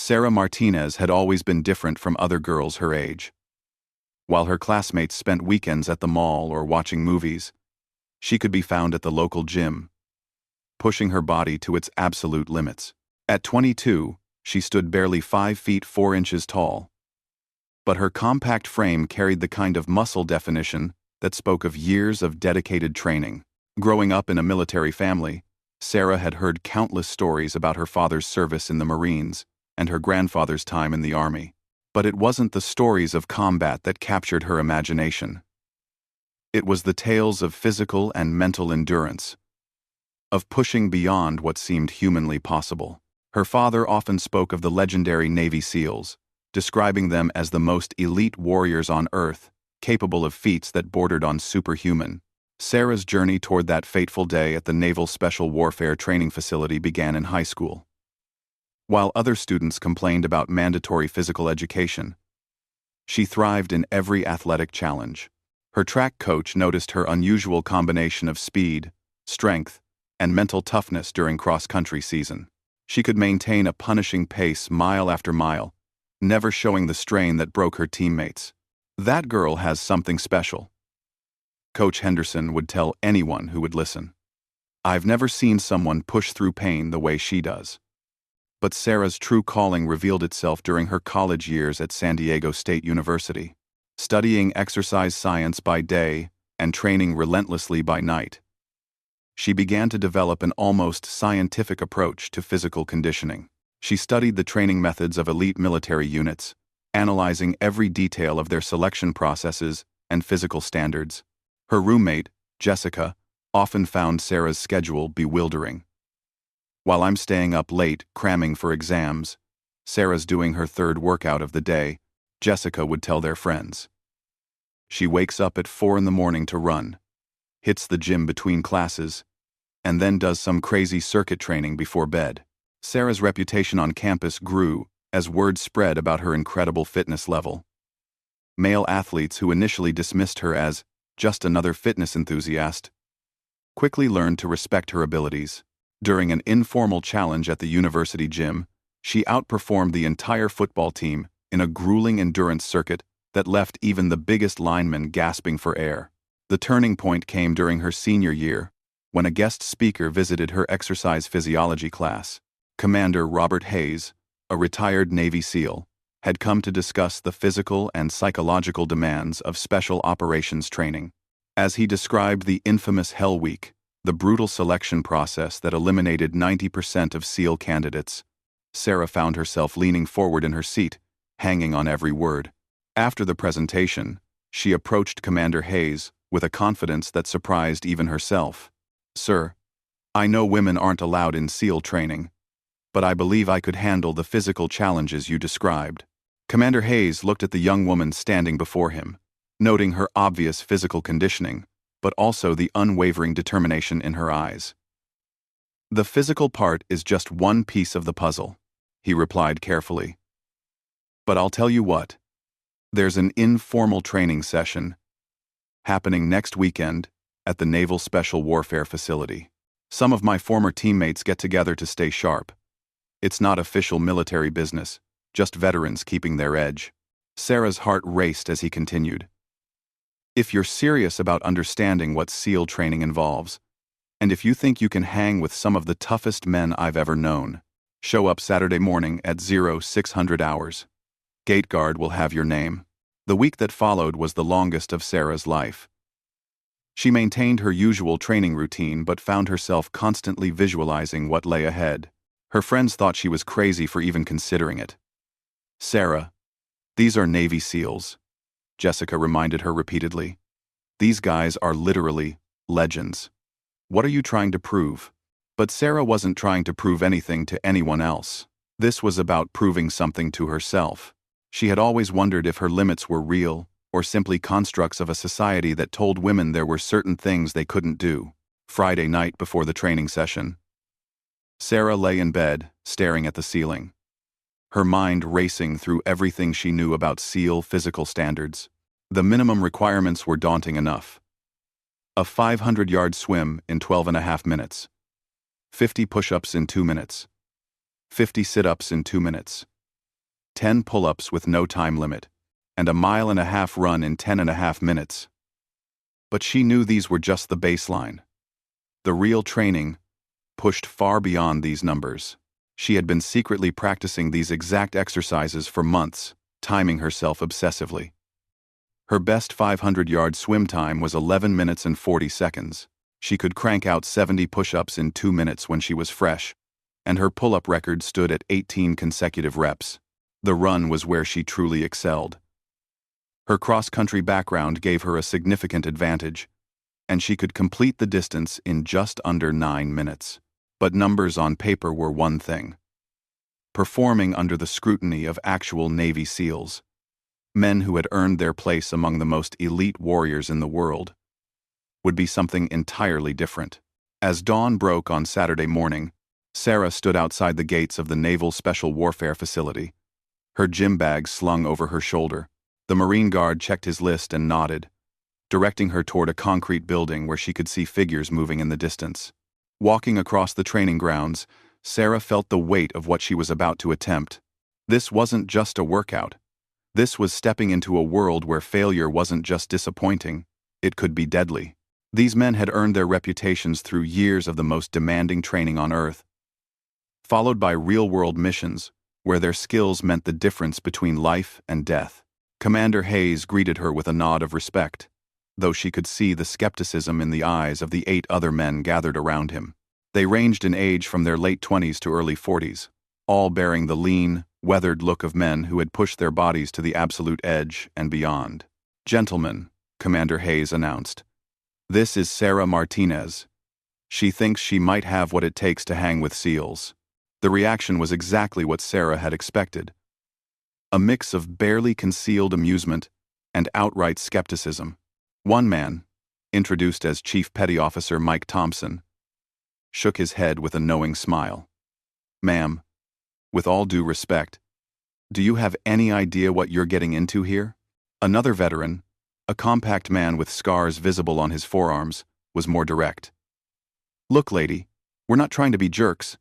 Sarah Martinez had always been different from other girls her age. While her classmates spent weekends at the mall or watching movies, she could be found at the local gym, pushing her body to its absolute limits. At 22, she stood barely 5 feet 4 inches tall. But her compact frame carried the kind of muscle definition that spoke of years of dedicated training. Growing up in a military family, Sarah had heard countless stories about her father's service in the Marines and her grandfather's time in the Army. But it wasn't the stories of combat that captured her imagination. It was the tales of physical and mental endurance, of pushing beyond what seemed humanly possible. Her father often spoke of the legendary Navy SEALs, describing them as the most elite warriors on Earth, capable of feats that bordered on superhuman. Sarah's journey toward that fateful day at the Naval Special Warfare Training Facility began in high school. While other students complained about mandatory physical education, she thrived in every athletic challenge. Her track coach noticed her unusual combination of speed, strength, and mental toughness during cross-country season. She could maintain a punishing pace mile after mile, never showing the strain that broke her teammates. "That girl has something special," Coach Henderson would tell anyone who would listen. "I've never seen someone push through pain the way she does." But Sarah's true calling revealed itself during her college years at San Diego State University. Studying exercise science by day and training relentlessly by night, she began to develop an almost scientific approach to physical conditioning. She studied the training methods of elite military units, analyzing every detail of their selection processes and physical standards. Her roommate, Jessica, often found Sarah's schedule bewildering. "While I'm staying up late cramming for exams, Sarah's doing her third workout of the day," Jessica would tell their friends. "She wakes up at 4 in the morning to run, hits the gym between classes, and then does some crazy circuit training before bed." Sarah's reputation on campus grew as word spread about her incredible fitness level. Male athletes who initially dismissed her as just another fitness enthusiast quickly learned to respect her abilities. During an informal challenge at the university gym, she outperformed the entire football team in a grueling endurance circuit that left even the biggest linemen gasping for air. The turning point came during her senior year, when a guest speaker visited her exercise physiology class. Commander Robert Hayes, a retired Navy SEAL, had come to discuss the physical and psychological demands of special operations training. As he described the infamous Hell Week, the brutal selection process that eliminated 90% of SEAL candidates, Sarah found herself leaning forward in her seat, hanging on every word. After the presentation, she approached Commander Hayes with a confidence that surprised even herself. "Sir, I know women aren't allowed in SEAL training, but I believe I could handle the physical challenges you described." Commander Hayes looked at the young woman standing before him, noting her obvious physical conditioning, but also the unwavering determination in her eyes. "The physical part is just one piece of the puzzle," he replied carefully. "But I'll tell you what, there's an informal training session happening next weekend at the Naval Special Warfare Facility. Some of my former teammates get together to stay sharp. It's not official military business, just veterans keeping their edge." Sarah's heart raced as he continued. "If you're serious about understanding what SEAL training involves, and if you think you can hang with some of the toughest men I've ever known, show up Saturday morning at 0600 hours. Gate guard will have your name." The week that followed was the longest of Sarah's life. She maintained her usual training routine but found herself constantly visualizing what lay ahead. Her friends thought she was crazy for even considering it. "Sarah, these are Navy SEALs," Jessica reminded her repeatedly. "These guys are literally legends. What are you trying to prove?" But Sarah wasn't trying to prove anything to anyone else. This was about proving something to herself. She had always wondered if her limits were real or simply constructs of a society that told women there were certain things they couldn't do. Friday night before the training session, Sarah lay in bed, staring at the ceiling, her mind racing through everything she knew about SEAL physical standards. The minimum requirements were daunting enough. A 500-yard swim in 12.5 minutes. 50 push-ups in 2 minutes. 50 sit-ups in 2 minutes. 10 pull-ups with no time limit, and a 1.5 mile run in 10.5 minutes. But she knew these were just the baseline. The real training pushed far beyond these numbers. She had been secretly practicing these exact exercises for months, timing herself obsessively. Her best 500-yard swim time was 11 minutes and 40 seconds. She could crank out 70 push-ups in 2 minutes when she was fresh, and her pull-up record stood at 18 consecutive reps. The run was where she truly excelled. Her cross-country background gave her a significant advantage, and she could complete the distance in just under 9 minutes. But numbers on paper were one thing. Performing under the scrutiny of actual Navy SEALs, men who had earned their place among the most elite warriors in the world, would be something entirely different. As dawn broke on Saturday morning, Sarah stood outside the gates of the Naval Special Warfare Facility, her gym bag slung over her shoulder. The Marine Guard checked his list and nodded, directing her toward a concrete building where she could see figures moving in the distance. Walking across the training grounds, Sarah felt the weight of what she was about to attempt. This wasn't just a workout. This was stepping into a world where failure wasn't just disappointing, it could be deadly. These men had earned their reputations through years of the most demanding training on Earth, followed by real-world missions where their skills meant the difference between life and death. Commander Hayes greeted her with a nod of respect, though she could see the skepticism in the eyes of the 8 other men gathered around him. They ranged in age from their late 20s to early 40s, all bearing the lean, weathered look of men who had pushed their bodies to the absolute edge and beyond. "Gentlemen," Commander Hayes announced, "this is Sarah Martinez. She thinks she might have what it takes to hang with SEALs." The reaction was exactly what Sarah had expected. A mix of barely concealed amusement and outright skepticism. One man, introduced as Chief Petty Officer Mike Thompson, shook his head with a knowing smile. "Ma'am, with all due respect, do you have any idea what you're getting into here?" Another veteran, a compact man with scars visible on his forearms, was more direct. "Look, lady, we're not trying to be jerks,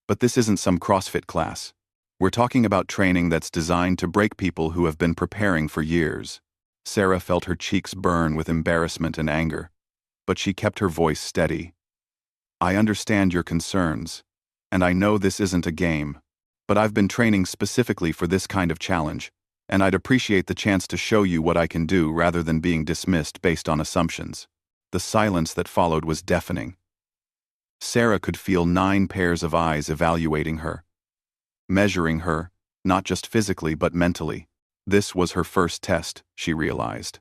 but this isn't some CrossFit class. We're talking about training that's designed to break people who have been preparing for years." Sarah felt her cheeks burn with embarrassment and anger, but she kept her voice steady. "I understand your concerns, and I know this isn't a game, but I've been training specifically for this kind of challenge, and I'd appreciate the chance to show you what I can do rather than being dismissed based on assumptions." The silence that followed was deafening. Sarah could feel 9 pairs of eyes evaluating her, measuring her, not just physically but mentally. This was her first test, she realized.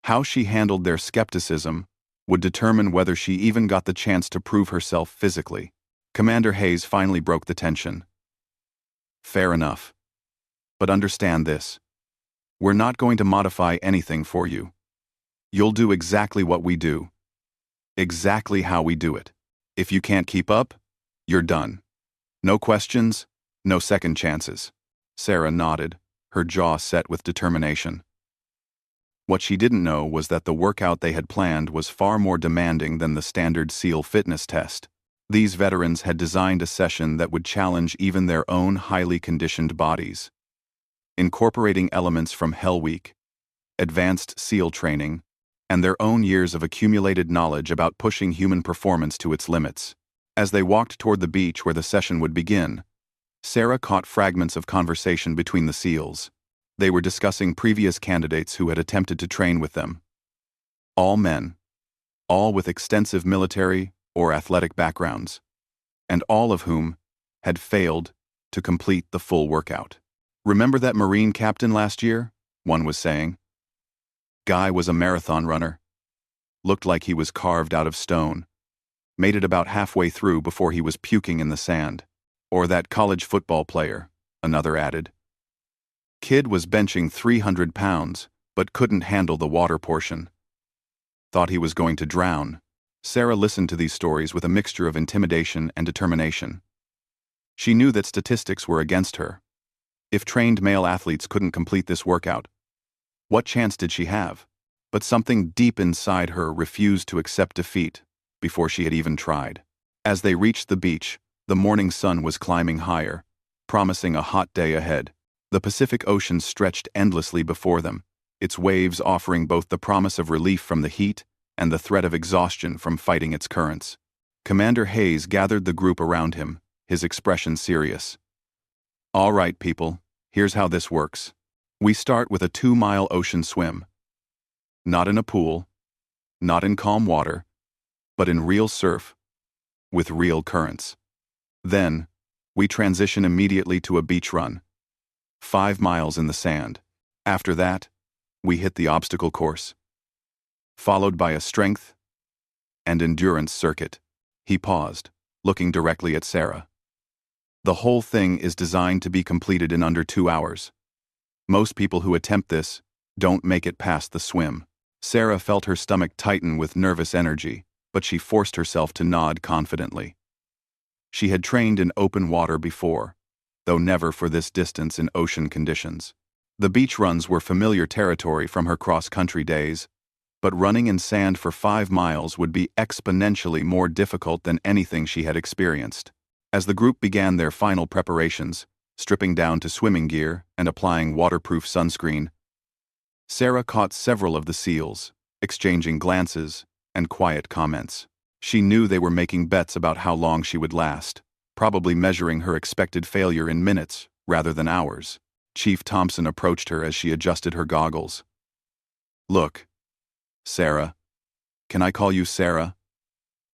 How she handled their skepticism would determine whether she even got the chance to prove herself physically. Commander Hayes finally broke the tension. "Fair enough. But understand this. We're not going to modify anything for you. You'll do exactly what we do. Exactly how we do it. If you can't keep up, you're done. No questions, no second chances." Sarah nodded, her jaw set with determination. What she didn't know was that the workout they had planned was far more demanding than the standard SEAL fitness test. These veterans had designed a session that would challenge even their own highly conditioned bodies. Incorporating elements from Hell Week, advanced SEAL training, and their own years of accumulated knowledge about pushing human performance to its limits. As they walked toward the beach where the session would begin, Sarah caught fragments of conversation between the SEALs. They were discussing previous candidates who had attempted to train with them. All men, all with extensive military or athletic backgrounds, and all of whom had failed to complete the full workout. "Remember that Marine captain last year?" one was saying. "Guy was a marathon runner. Looked like he was carved out of stone. Made it about halfway through before he was puking in the sand." "Or that college football player," another added. "Kid was benching 300 pounds, but couldn't handle the water portion. Thought he was going to drown." Sarah listened to these stories with a mixture of intimidation and determination. She knew that statistics were against her. If trained male athletes couldn't complete this workout, what chance did she have? But something deep inside her refused to accept defeat before she had even tried. As they reached the beach, the morning sun was climbing higher, promising a hot day ahead. The Pacific Ocean stretched endlessly before them, its waves offering both the promise of relief from the heat and the threat of exhaustion from fighting its currents. Commander Hayes gathered the group around him, his expression serious. "All right, people, here's how this works. We start with a 2-mile ocean swim. Not in a pool, not in calm water, but in real surf, with real currents. Then, we transition immediately to a beach run. 5 miles in the sand. After that, we hit the obstacle course, followed by a strength and endurance circuit." He paused, looking directly at Sarah. "The whole thing is designed to be completed in under 2 hours. Most people who attempt this don't make it past the swim." Sarah felt her stomach tighten with nervous energy, but she forced herself to nod confidently. She had trained in open water before, though never for this distance in ocean conditions. The beach runs were familiar territory from her cross-country days, but running in sand for 5 miles would be exponentially more difficult than anything she had experienced. As the group began their final preparations, stripping down to swimming gear and applying waterproof sunscreen, Sarah caught several of the SEALs, exchanging glances and quiet comments. She knew they were making bets about how long she would last, probably measuring her expected failure in minutes rather than hours. Chief Thompson approached her as she adjusted her goggles. "Look, Sarah. Can I call you Sarah?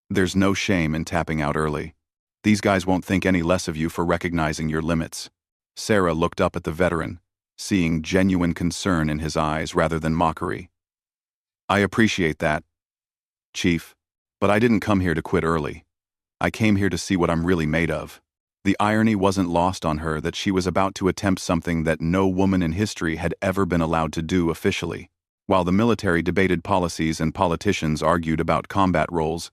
There's no shame in tapping out early. These guys won't think any less of you for recognizing your limits." Sarah looked up at the veteran, seeing genuine concern in his eyes rather than mockery. "I appreciate that, Chief, but I didn't come here to quit early. I came here to see what I'm really made of." The irony wasn't lost on her that she was about to attempt something that no woman in history had ever been allowed to do officially. While the military debated policies and politicians argued about combat roles,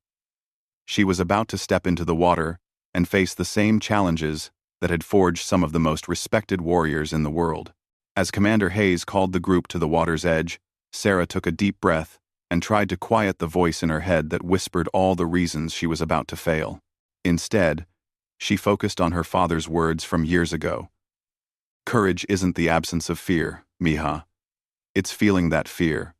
she was about to step into the water and face the same challenges that had forged some of the most respected warriors in the world. As Commander Hayes called the group to the water's edge, Sarah took a deep breath and tried to quiet the voice in her head that whispered all the reasons she was about to fail. Instead, she focused on her father's words from years ago. "Courage isn't the absence of fear, Mija. It's feeling that fear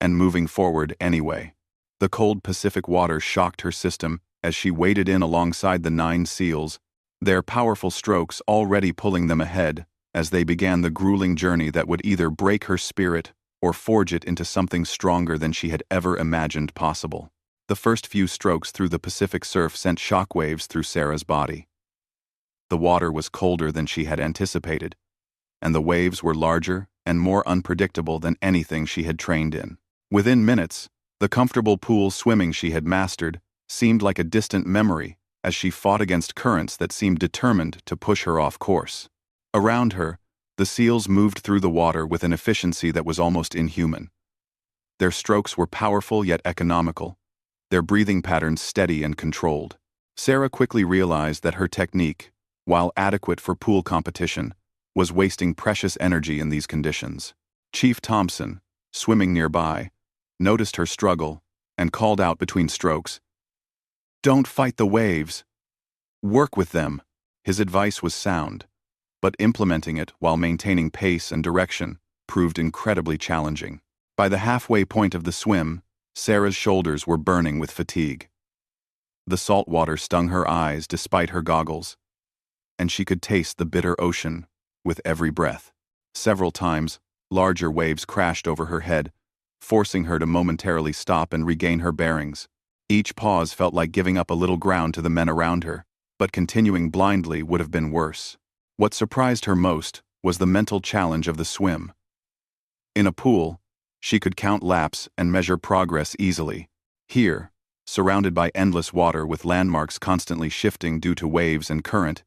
and moving forward anyway." The cold Pacific water shocked her system as she waded in alongside the 9 SEALs, their powerful strokes already pulling them ahead as they began the grueling journey that would either break her spirit or forge it into something stronger than she had ever imagined possible. The first few strokes through the Pacific surf sent shockwaves through Sarah's body. The water was colder than she had anticipated, and the waves were larger and more unpredictable than anything she had trained in. Within minutes, the comfortable pool swimming she had mastered seemed like a distant memory as she fought against currents that seemed determined to push her off course. Around her, the SEALs moved through the water with an efficiency that was almost inhuman. Their strokes were powerful yet economical, their breathing patterns steady and controlled. Sarah quickly realized that her technique, while adequate for pool competition, was wasting precious energy in these conditions. Chief Thompson, swimming nearby, noticed her struggle and called out between strokes, "Don't fight the waves. Work with them." His advice was sound, but implementing it while maintaining pace and direction proved incredibly challenging. By the halfway point of the swim, Sarah's shoulders were burning with fatigue. The salt water stung her eyes despite her goggles, and she could taste the bitter ocean with every breath. Several times, larger waves crashed over her head, forcing her to momentarily stop and regain her bearings. Each pause felt like giving up a little ground to the men around her, but continuing blindly would have been worse. What surprised her most was the mental challenge of the swim. In a pool, she could count laps and measure progress easily. Here, surrounded by endless water with landmarks constantly shifting due to waves and current,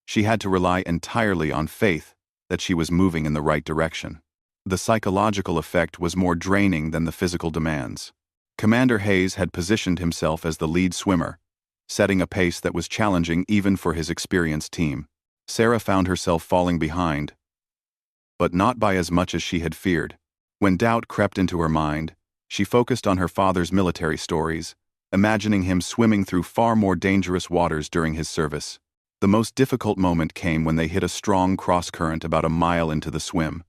she had to rely entirely on faith that she was moving in the right direction. The psychological effect was more draining than the physical demands. Commander Hayes had positioned himself as the lead swimmer, setting a pace that was challenging even for his experienced team. Sarah found herself falling behind, but not by as much as she had feared. When doubt crept into her mind, she focused on her father's military stories, imagining him swimming through far more dangerous waters during his service. The most difficult moment came when they hit a strong cross-current about a mile into the swim.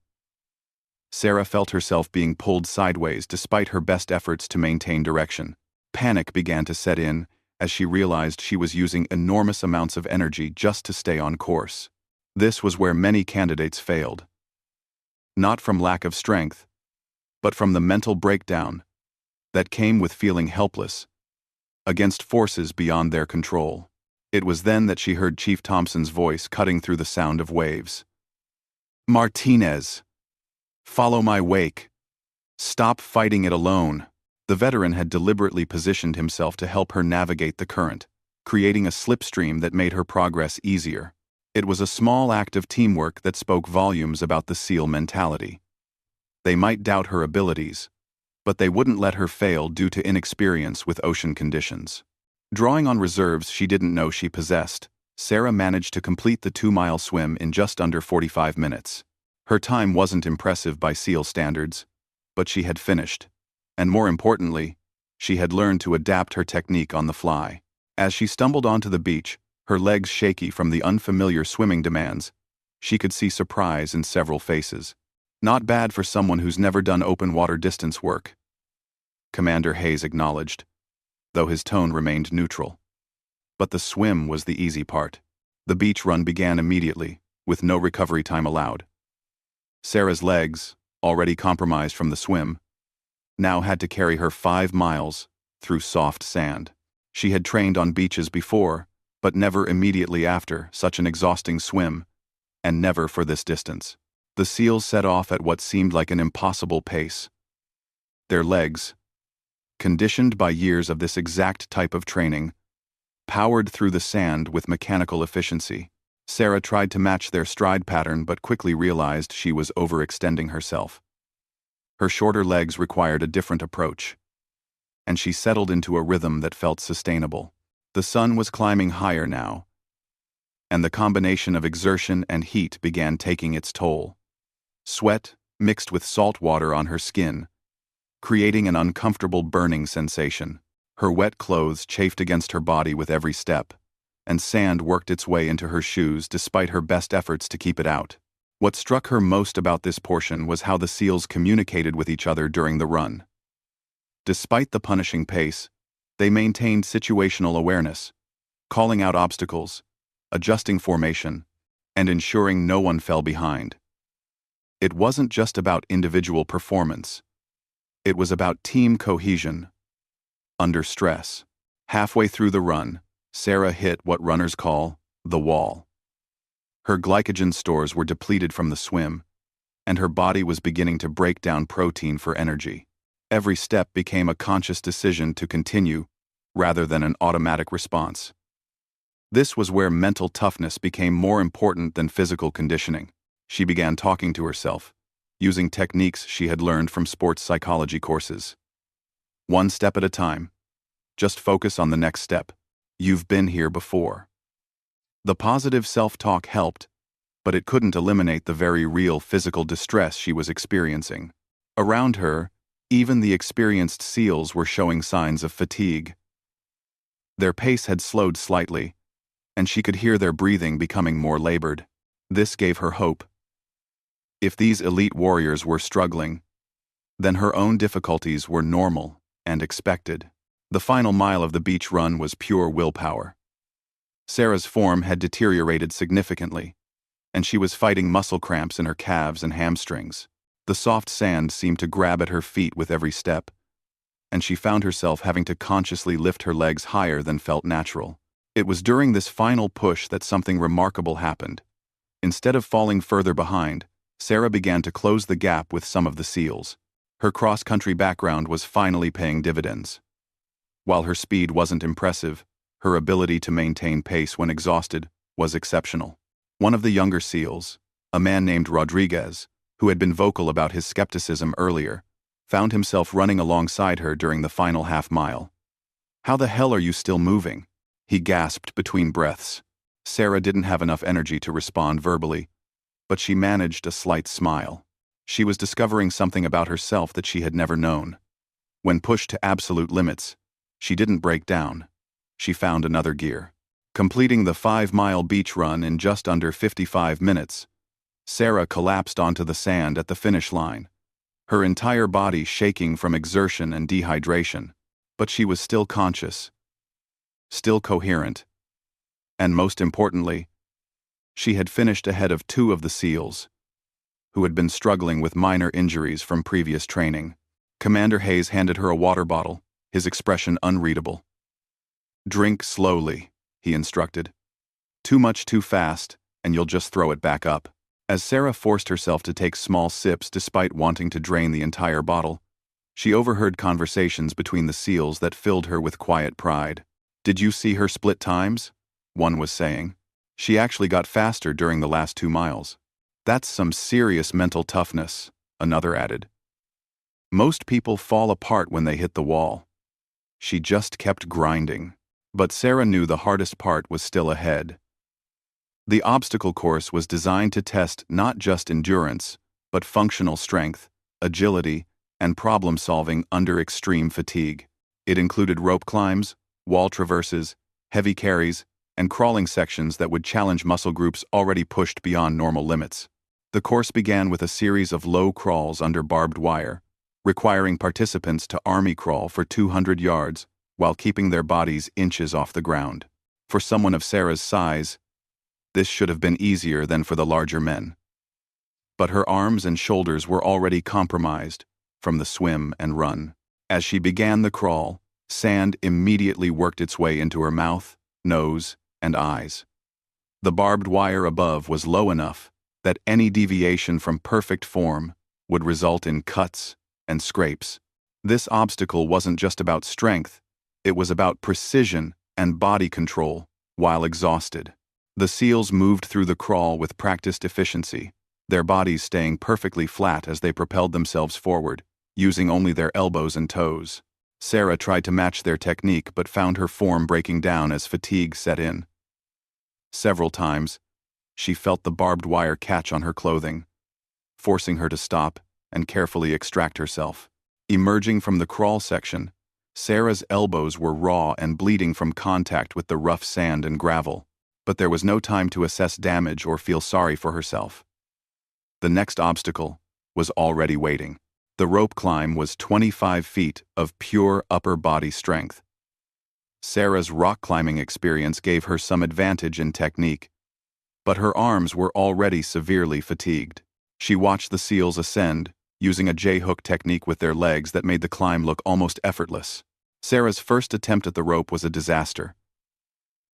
Sarah felt herself being pulled sideways despite her best efforts to maintain direction. Panic began to set in as she realized she was using enormous amounts of energy just to stay on course. This was where many candidates failed. Not from lack of strength, but from the mental breakdown that came with feeling helpless against forces beyond their control. It was then that she heard Chief Thompson's voice cutting through the sound of waves. "Martinez! Follow my wake. Stop fighting it alone." The veteran had deliberately positioned himself to help her navigate the current, creating a slipstream that made her progress easier. It was a small act of teamwork that spoke volumes about the SEAL mentality. They might doubt her abilities, but they wouldn't let her fail due to inexperience with ocean conditions. Drawing on reserves she didn't know she possessed, Sarah managed to complete the 2-mile swim in just under 45 minutes. Her time wasn't impressive by SEAL standards, but she had finished. And more importantly, she had learned to adapt her technique on the fly. As she stumbled onto the beach, her legs shaky from the unfamiliar swimming demands, she could see surprise in several faces. "Not bad for someone who's never done open water distance work," Commander Hayes acknowledged, though his tone remained neutral. But the swim was the easy part. The beach run began immediately, with no recovery time allowed. Sarah's legs, already compromised from the swim, now had to carry her 5 miles through soft sand. She had trained on beaches before, but never immediately after such an exhausting swim, and never for this distance. The SEALs set off at what seemed like an impossible pace. Their legs, conditioned by years of this exact type of training, powered through the sand with mechanical efficiency. Sarah tried to match their stride pattern but quickly realized she was overextending herself. Her shorter legs required a different approach, and she settled into a rhythm that felt sustainable. The sun was climbing higher now, and the combination of exertion and heat began taking its toll. Sweat mixed with salt water on her skin, creating an uncomfortable burning sensation. Her wet clothes chafed against her body with every step, and sand worked its way into her shoes despite her best efforts to keep it out. What struck her most about this portion was how the SEALs communicated with each other during the run. Despite the punishing pace, they maintained situational awareness, calling out obstacles, adjusting formation, and ensuring no one fell behind. It wasn't just about individual performance. It was about team cohesion. Under stress. Halfway through the run, Sarah hit what runners call the wall. Her glycogen stores were depleted from the swim, and her body was beginning to break down protein for energy. Every step became a conscious decision to continue, rather than an automatic response. This was where mental toughness became more important than physical conditioning. She began talking to herself, using techniques she had learned from sports psychology courses. One step at a time. Just focus on the next step. You've been here before. The positive self-talk helped, but it couldn't eliminate the very real physical distress she was experiencing. Around her, even the experienced SEALs were showing signs of fatigue. Their pace had slowed slightly, and she could hear their breathing becoming more labored. This gave her hope. If these elite warriors were struggling, then her own difficulties were normal and expected. The final mile of the beach run was pure willpower. Sarah's form had deteriorated significantly, and she was fighting muscle cramps in her calves and hamstrings. The soft sand seemed to grab at her feet with every step, and she found herself having to consciously lift her legs higher than felt natural. It was during this final push that something remarkable happened. Instead of falling further behind, Sarah began to close the gap with some of the SEALs. Her cross-country background was finally paying dividends. While her speed wasn't impressive, her ability to maintain pace when exhausted was exceptional. One of the younger SEALs, a man named Rodriguez, who had been vocal about his skepticism earlier, found himself running alongside her during the final half-mile. "How the hell are you still moving?" he gasped between breaths. Sarah didn't have enough energy to respond verbally, but she managed a slight smile. She was discovering something about herself that she had never known. When pushed to absolute limits, she didn't break down. She found another gear. Completing the 5-mile beach run in just under 55 minutes, Sarah collapsed onto the sand at the finish line, her entire body shaking from exertion and dehydration, but she was still conscious, still coherent, and most importantly, she had finished ahead of 2 of the SEALs, who had been struggling with minor injuries from previous training. Commander Hayes handed her a water bottle, his expression unreadable. "Drink slowly," he instructed. "Too much too fast, and you'll just throw it back up." As Sarah forced herself to take small sips despite wanting to drain the entire bottle, she overheard conversations between the SEALs that filled her with quiet pride. "Did you see her split times?" one was saying. "She actually got faster during the last 2 miles. That's some serious mental toughness," another added. "Most people fall apart when they hit the wall. She just kept grinding." But Sarah knew the hardest part was still ahead. The obstacle course was designed to test not just endurance, but functional strength, agility, and problem-solving under extreme fatigue. It included rope climbs, wall traverses, heavy carries, and crawling sections that would challenge muscle groups already pushed beyond normal limits. The course began with a series of low crawls under barbed wire, requiring participants to army crawl for 200 yards while keeping their bodies inches off the ground. For someone of Sarah's size, this should have been easier than for the larger men. But her arms and shoulders were already compromised from the swim and run. As she began the crawl, sand immediately worked its way into her mouth, nose, and eyes. The barbed wire above was low enough that any deviation from perfect form would result in cuts and scrapes. This obstacle wasn't just about strength, it was about precision and body control while exhausted. The SEALs moved through the crawl with practiced efficiency, their bodies staying perfectly flat as they propelled themselves forward, using only their elbows and toes. Sarah tried to match their technique but found her form breaking down as fatigue set in. Several times, she felt the barbed wire catch on her clothing, forcing her to stop and carefully extract herself. Emerging from the crawl section, Sarah's elbows were raw and bleeding from contact with the rough sand and gravel, but there was no time to assess damage or feel sorry for herself. The next obstacle was already waiting. The rope climb was 25 feet of pure upper body strength. Sarah's rock climbing experience gave her some advantage in technique, but her arms were already severely fatigued. She watched the SEALs ascend, using a J-hook technique with their legs that made the climb look almost effortless. Sarah's first attempt at the rope was a disaster.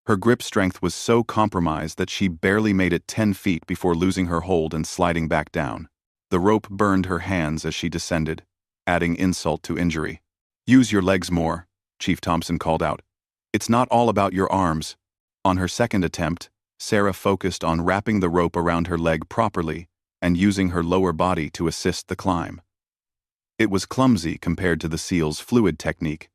Her grip strength was so compromised that she barely made it 10 feet before losing her hold and sliding back down. The rope burned her hands as she descended, adding insult to injury. "Use your legs more," Chief Thompson called out. "It's not all about your arms." On her second attempt, Sarah focused on wrapping the rope around her leg properly and using her lower body to assist the climb. It was clumsy compared to the SEAL's fluid technique,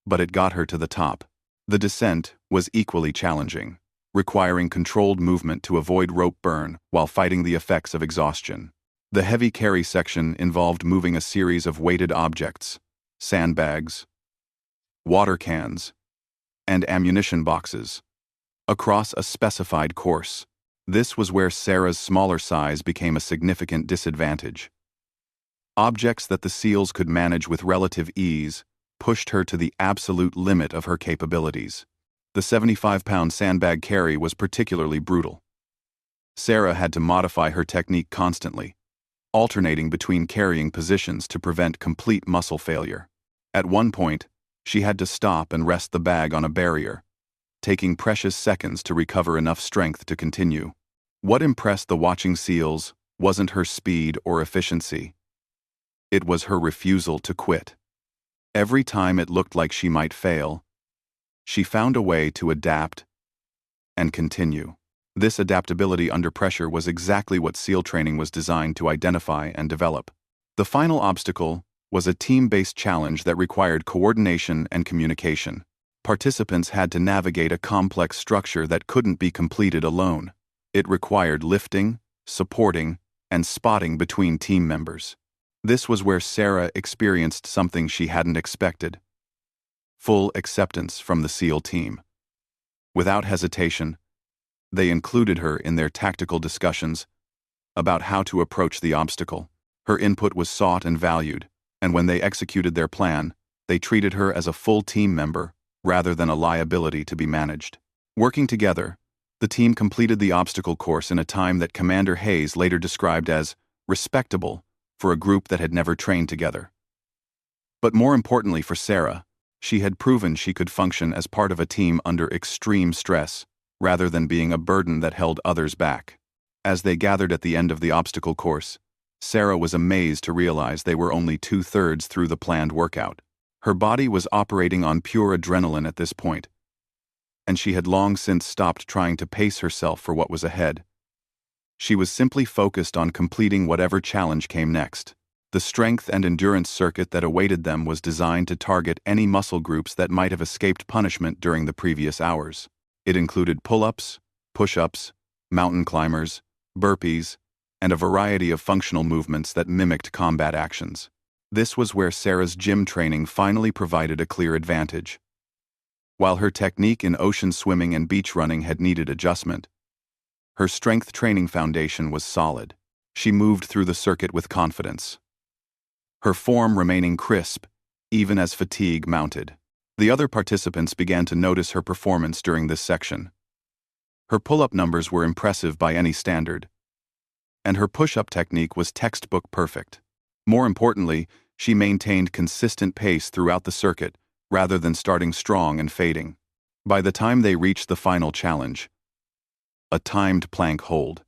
but it got her to the top. The descent was equally challenging, requiring controlled movement to avoid rope burn while fighting the effects of exhaustion. The heavy carry section involved moving a series of weighted objects, sandbags, water cans, and ammunition boxes, across a specified course. This was where Sarah's smaller size became a significant disadvantage. Objects that the SEALs could manage with relative ease pushed her to the absolute limit of her capabilities. The 75-pound sandbag carry was particularly brutal. Sarah had to modify her technique constantly, alternating between carrying positions to prevent complete muscle failure. At one point, she had to stop and rest the bag on a barrier, taking precious seconds to recover enough strength to continue. What impressed the watching SEALs wasn't her speed or efficiency. It was her refusal to quit. Every time it looked like she might fail, she found a way to adapt and continue. This adaptability under pressure was exactly what SEAL training was designed to identify and develop. The final obstacle was a team-based challenge that required coordination and communication. Participants had to navigate a complex structure that couldn't be completed alone. It required lifting, supporting, and spotting between team members. This was where Sarah experienced something she hadn't expected: full acceptance from the SEAL team. Without hesitation, they included her in their tactical discussions about how to approach the obstacle. Her input was sought and valued, and when they executed their plan, they treated her as a full team member rather than a liability to be managed. Working together, the team completed the obstacle course in a time that Commander Hayes later described as respectable for a group that had never trained together. But more importantly for Sarah, she had proven she could function as part of a team under extreme stress, rather than being a burden that held others back. As they gathered at the end of the obstacle course, Sarah was amazed to realize they were only 2/3 through the planned workout. Her body was operating on pure adrenaline at this point, and she had long since stopped trying to pace herself for what was ahead. She was simply focused on completing whatever challenge came next. The strength and endurance circuit that awaited them was designed to target any muscle groups that might have escaped punishment during the previous hours. It included pull-ups, push-ups, mountain climbers, burpees, and a variety of functional movements that mimicked combat actions. This was where Sarah's gym training finally provided a clear advantage. While her technique in ocean swimming and beach running had needed adjustment, her strength training foundation was solid. She moved through the circuit with confidence, her form remaining crisp, even as fatigue mounted. The other participants began to notice her performance during this section. Her pull-up numbers were impressive by any standard, and her push-up technique was textbook perfect. More importantly, she maintained consistent pace throughout the circuit, rather than starting strong and fading. By the time they reached the final challenge, a timed plank hold,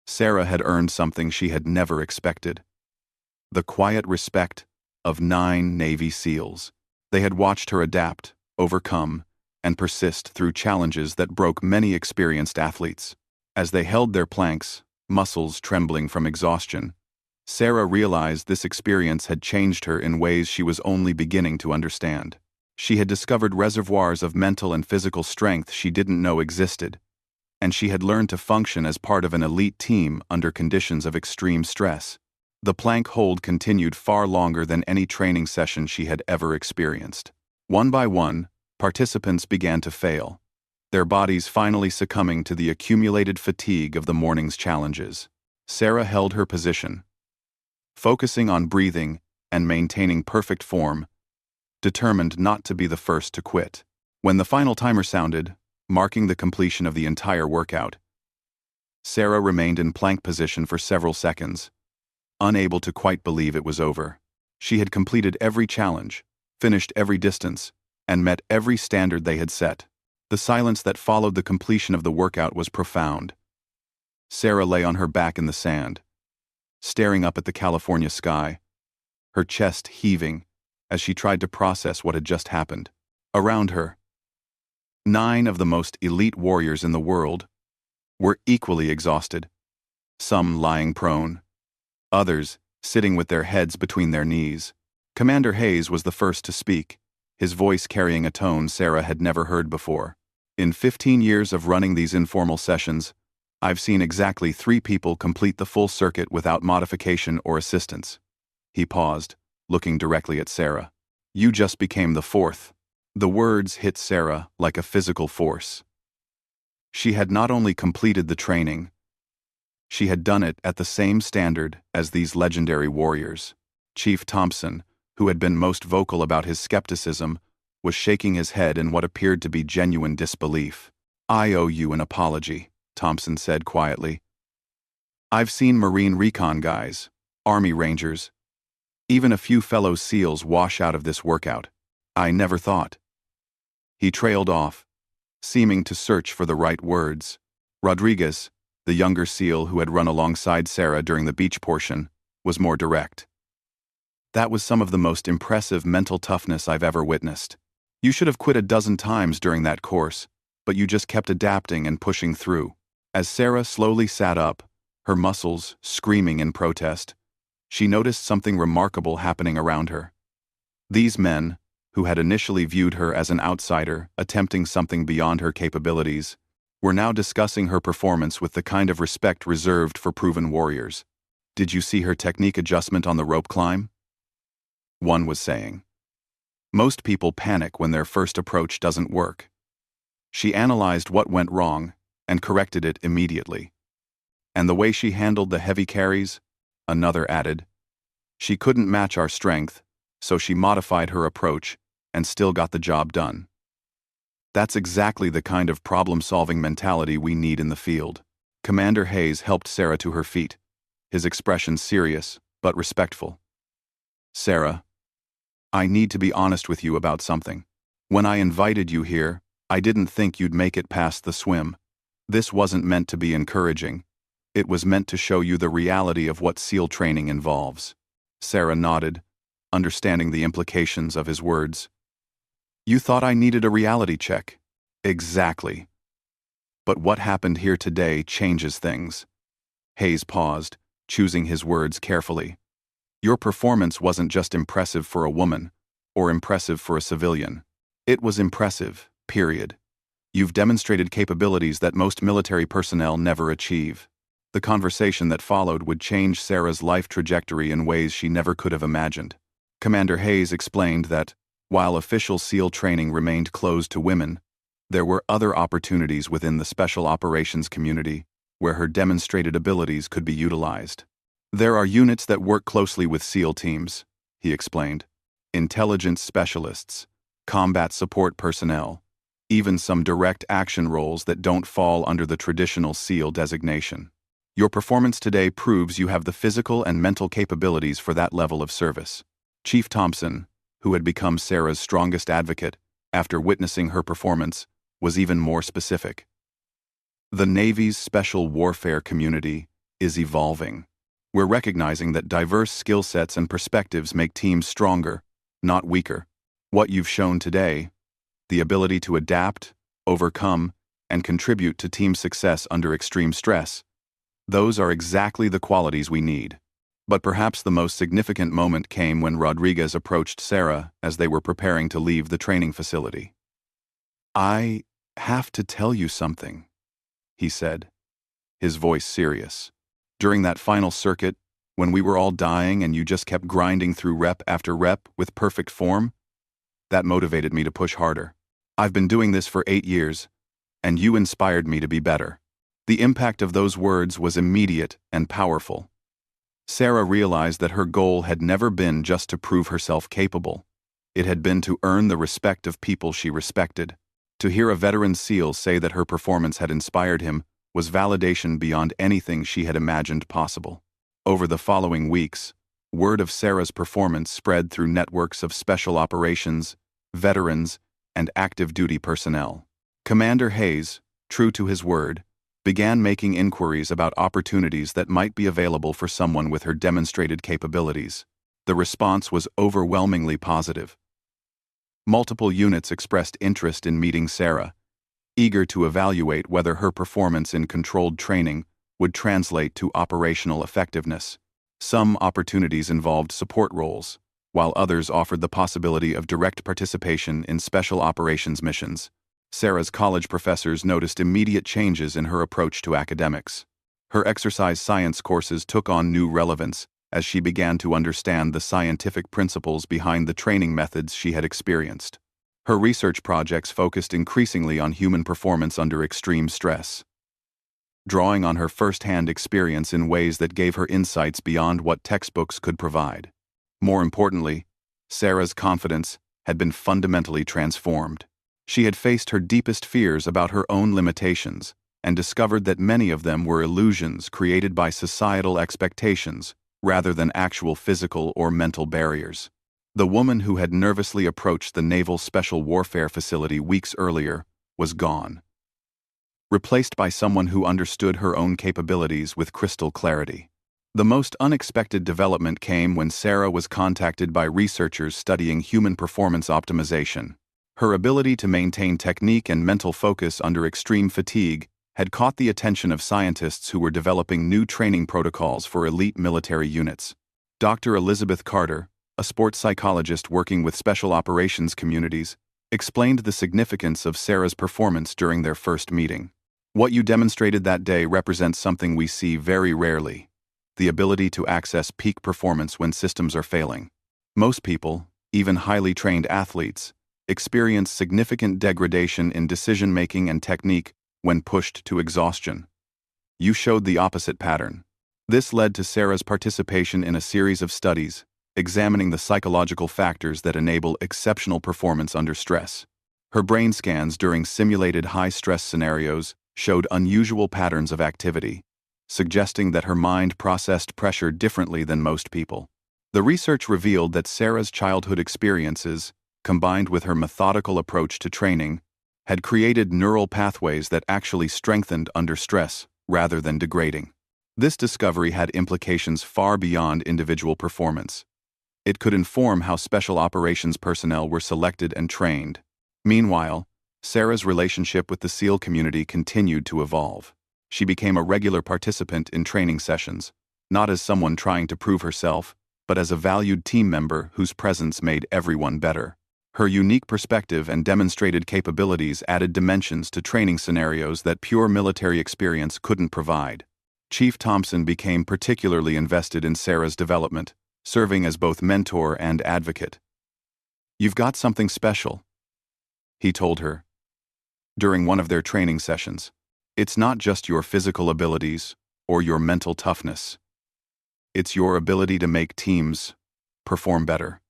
Sarah had earned something she had never expected: the quiet respect of 9 Navy SEALs. They had watched her adapt, overcome, and persist through challenges that broke many experienced athletes. As they held their planks, muscles trembling from exhaustion, Sarah realized this experience had changed her in ways she was only beginning to understand. She had discovered reservoirs of mental and physical strength she didn't know existed, and she had learned to function as part of an elite team under conditions of extreme stress. The plank hold continued far longer than any training session she had ever experienced. One by one, participants began to fail, their bodies finally succumbing to the accumulated fatigue of the morning's challenges. Sarah held her position, focusing on breathing and maintaining perfect form, determined not to be the first to quit. When the final timer sounded, marking the completion of the entire workout, Sarah remained in plank position for several seconds, unable to quite believe it was over. She had completed every challenge, finished every distance, and met every standard they had set. The silence that followed the completion of the workout was profound. Sarah lay on her back in the sand, staring up at the California sky, her chest heaving as she tried to process what had just happened. Around her, 9 of the most elite warriors in the world were equally exhausted, some lying prone, others sitting with their heads between their knees. Commander Hayes was the first to speak, his voice carrying a tone Sarah had never heard before. In 15 years of running these informal sessions, I've seen exactly 3 people complete the full circuit without modification or assistance. He paused, looking directly at Sarah. You just became the 4th. The words hit Sarah like a physical force. She had not only completed the training, she had done it at the same standard as these legendary warriors. Chief Thompson, who had been most vocal about his skepticism, was shaking his head in what appeared to be genuine disbelief. I owe you an apology, Thompson said quietly. I've seen Marine recon guys, Army Rangers, even a few fellow SEALs wash out of this workout. I never thought. He trailed off, seeming to search for the right words. Rodriguez, the younger SEAL who had run alongside Sarah during the beach portion, was more direct. That was some of the most impressive mental toughness I've ever witnessed. You should have quit a dozen times during that course, but you just kept adapting and pushing through. As Sarah slowly sat up, her muscles screaming in protest, she noticed something remarkable happening around her. These men, who had initially viewed her as an outsider attempting something beyond her capabilities, were now discussing her performance with the kind of respect reserved for proven warriors. Did you see her technique adjustment on the rope climb? One was saying. Most people panic when their first approach doesn't work. She analyzed what went wrong and corrected it immediately. And the way she handled the heavy carries, another added. She couldn't match our strength, so she modified her approach and still got the job done. That's exactly the kind of problem-solving mentality we need in the field. Commander Hayes helped Sarah to her feet, his expression serious but respectful. Sarah, I need to be honest with you about something. When I invited you here, I didn't think you'd make it past the swim. This wasn't meant to be encouraging. It was meant to show you the reality of what SEAL training involves. Sarah nodded, understanding the implications of his words. You thought I needed a reality check. Exactly. But what happened here today changes things. Hayes paused, choosing his words carefully. Your performance wasn't just impressive for a woman, or impressive for a civilian. It was impressive, period. You've demonstrated capabilities that most military personnel never achieve. The conversation that followed would change Sarah's life trajectory in ways she never could have imagined. Commander Hayes explained that, while official SEAL training remained closed to women, there were other opportunities within the special operations community where her demonstrated abilities could be utilized. There are units that work closely with SEAL teams, he explained. Intelligence specialists, combat support personnel, even some direct action roles that don't fall under the traditional SEAL designation. Your performance today proves you have the physical and mental capabilities for that level of service. Chief Thompson, who had become Sarah's strongest advocate after witnessing her performance, was even more specific. The Navy's special warfare community is evolving. We're recognizing that diverse skill sets and perspectives make teams stronger, not weaker. What you've shown today, the ability to adapt, overcome, and contribute to team success under extreme stress, those are exactly the qualities we need. But perhaps the most significant moment came when Rodriguez approached Sarah as they were preparing to leave the training facility. I have to tell you something, he said, his voice serious. During that final circuit, when we were all dying and you just kept grinding through rep after rep with perfect form, that motivated me to push harder. I've been doing this for 8 years, and you inspired me to be better. The impact of those words was immediate and powerful. Sarah realized that her goal had never been just to prove herself capable. It had been to earn the respect of people she respected. To hear a veteran SEAL say that her performance had inspired him was validation beyond anything she had imagined possible. Over the following weeks, word of Sarah's performance spread through networks of special operations, veterans, and active duty personnel. Commander Hayes, true to his word, began making inquiries about opportunities that might be available for someone with her demonstrated capabilities. The response was overwhelmingly positive. Multiple units expressed interest in meeting Sarah, eager to evaluate whether her performance in controlled training would translate to operational effectiveness. Some opportunities involved support roles, while others offered the possibility of direct participation in special operations missions. Sarah's college professors noticed immediate changes in her approach to academics. Her exercise science courses took on new relevance as she began to understand the scientific principles behind the training methods she had experienced. Her research projects focused increasingly on human performance under extreme stress, drawing on her first-hand experience in ways that gave her insights beyond what textbooks could provide. More importantly, Sarah's confidence had been fundamentally transformed. She had faced her deepest fears about her own limitations and discovered that many of them were illusions created by societal expectations rather than actual physical or mental barriers. The woman who had nervously approached the Naval Special Warfare Facility weeks earlier was gone, replaced by someone who understood her own capabilities with crystal clarity. The most unexpected development came when Sarah was contacted by researchers studying human performance optimization. Her ability to maintain technique and mental focus under extreme fatigue had caught the attention of scientists who were developing new training protocols for elite military units. Dr. Elizabeth Carter, a sports psychologist working with special operations communities, explained the significance of Sarah's performance during their first meeting. What you demonstrated that day represents something we see very rarely: the ability to access peak performance when systems are failing. Most people, even highly trained athletes, experienced significant degradation in decision-making and technique when pushed to exhaustion. You showed the opposite pattern. This led to Sarah's participation in a series of studies, examining the psychological factors that enable exceptional performance under stress. Her brain scans during simulated high-stress scenarios showed unusual patterns of activity, suggesting that her mind processed pressure differently than most people. The research revealed that Sarah's childhood experiences, combined with her methodical approach to training, had created neural pathways that actually strengthened under stress rather than degrading. This discovery had implications far beyond individual performance. It could inform how special operations personnel were selected and trained. Meanwhile, Sarah's relationship with the SEAL community continued to evolve. She became a regular participant in training sessions, not as someone trying to prove herself, but as a valued team member whose presence made everyone better. Her unique perspective and demonstrated capabilities added dimensions to training scenarios that pure military experience couldn't provide. Chief Thompson became particularly invested in Sarah's development, serving as both mentor and advocate. "You've got something special," he told her during one of their training sessions. "It's not just your physical abilities or your mental toughness. It's your ability to make teams perform better."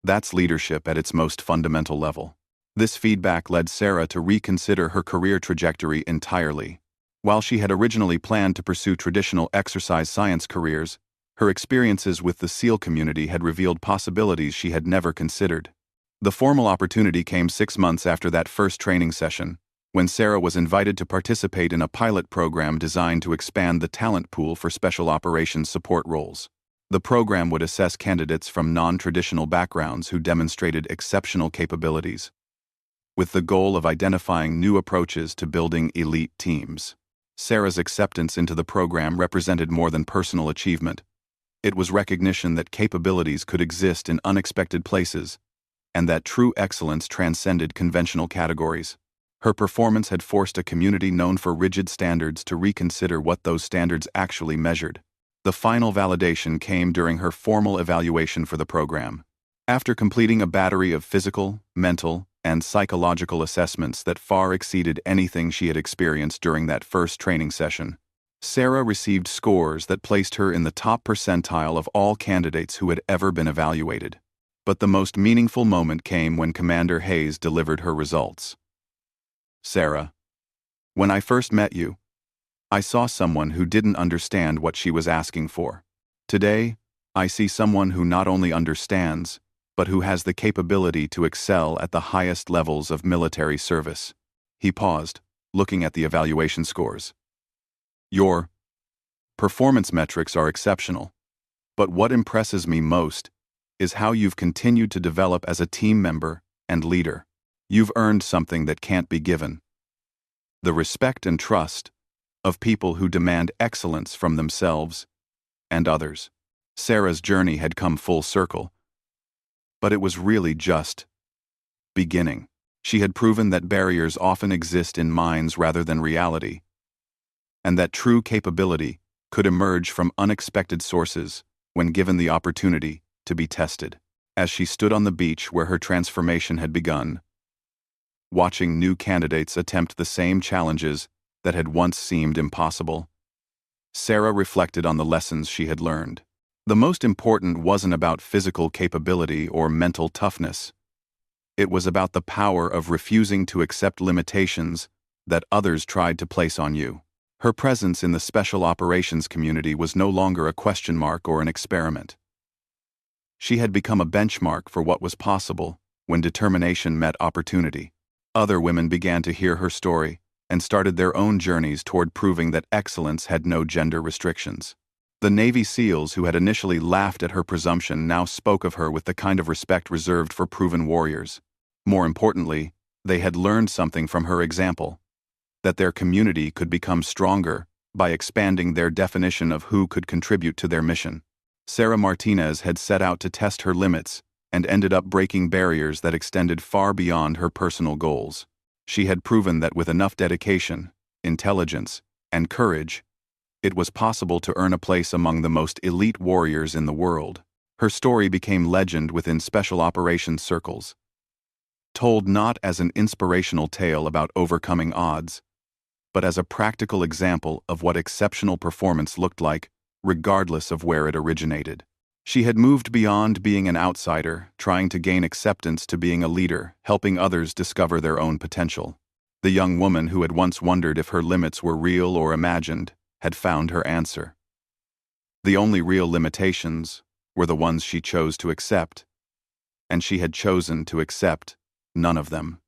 That's leadership at its most fundamental level. This feedback led Sarah to reconsider her career trajectory entirely. While she had originally planned to pursue traditional exercise science careers, her experiences with the SEAL community had revealed possibilities she had never considered. The formal opportunity came 6 months after that first training session, when Sarah was invited to participate in a pilot program designed to expand the talent pool for special operations support roles. The program would assess candidates from non-traditional backgrounds who demonstrated exceptional capabilities, with the goal of identifying new approaches to building elite teams. Sarah's acceptance into the program represented more than personal achievement. It was recognition that capabilities could exist in unexpected places, and that true excellence transcended conventional categories. Her performance had forced a community known for rigid standards to reconsider what those standards actually measured. The final validation came during her formal evaluation for the program. After completing a battery of physical, mental, and psychological assessments that far exceeded anything she had experienced during that first training session, Sarah received scores that placed her in the top percentile of all candidates who had ever been evaluated. But the most meaningful moment came when Commander Hayes delivered her results. "Sarah, when I first met you, I saw someone who didn't understand what she was asking for. Today, I see someone who not only understands, but who has the capability to excel at the highest levels of military service." He paused, looking at the evaluation scores. "Your performance metrics are exceptional, but what impresses me most is how you've continued to develop as a team member and leader. You've earned something that can't be given: the respect and trust of people who demand excellence from themselves and others." Sarah's journey had come full circle, but it was really just beginning. She had proven that barriers often exist in minds rather than reality, and that true capability could emerge from unexpected sources when given the opportunity to be tested. As she stood on the beach where her transformation had begun, watching new candidates attempt the same challenges that had once seemed impossible, Sarah reflected on the lessons she had learned. The most important wasn't about physical capability or mental toughness. It was about the power of refusing to accept limitations that others tried to place on you. Her presence in the special operations community was no longer a question mark or an experiment. She had become a benchmark for what was possible when determination met opportunity. Other women began to hear her story and started their own journeys toward proving that excellence had no gender restrictions. The Navy SEALs who had initially laughed at her presumption now spoke of her with the kind of respect reserved for proven warriors. More importantly, they had learned something from her example: that their community could become stronger by expanding their definition of who could contribute to their mission. Sarah Martinez had set out to test her limits and ended up breaking barriers that extended far beyond her personal goals. She had proven that with enough dedication, intelligence, and courage, it was possible to earn a place among the most elite warriors in the world. Her story became legend within special operations circles, told not as an inspirational tale about overcoming odds, but as a practical example of what exceptional performance looked like, regardless of where it originated. She had moved beyond being an outsider, trying to gain acceptance, to being a leader, helping others discover their own potential. The young woman who had once wondered if her limits were real or imagined had found her answer. The only real limitations were the ones she chose to accept, and she had chosen to accept none of them.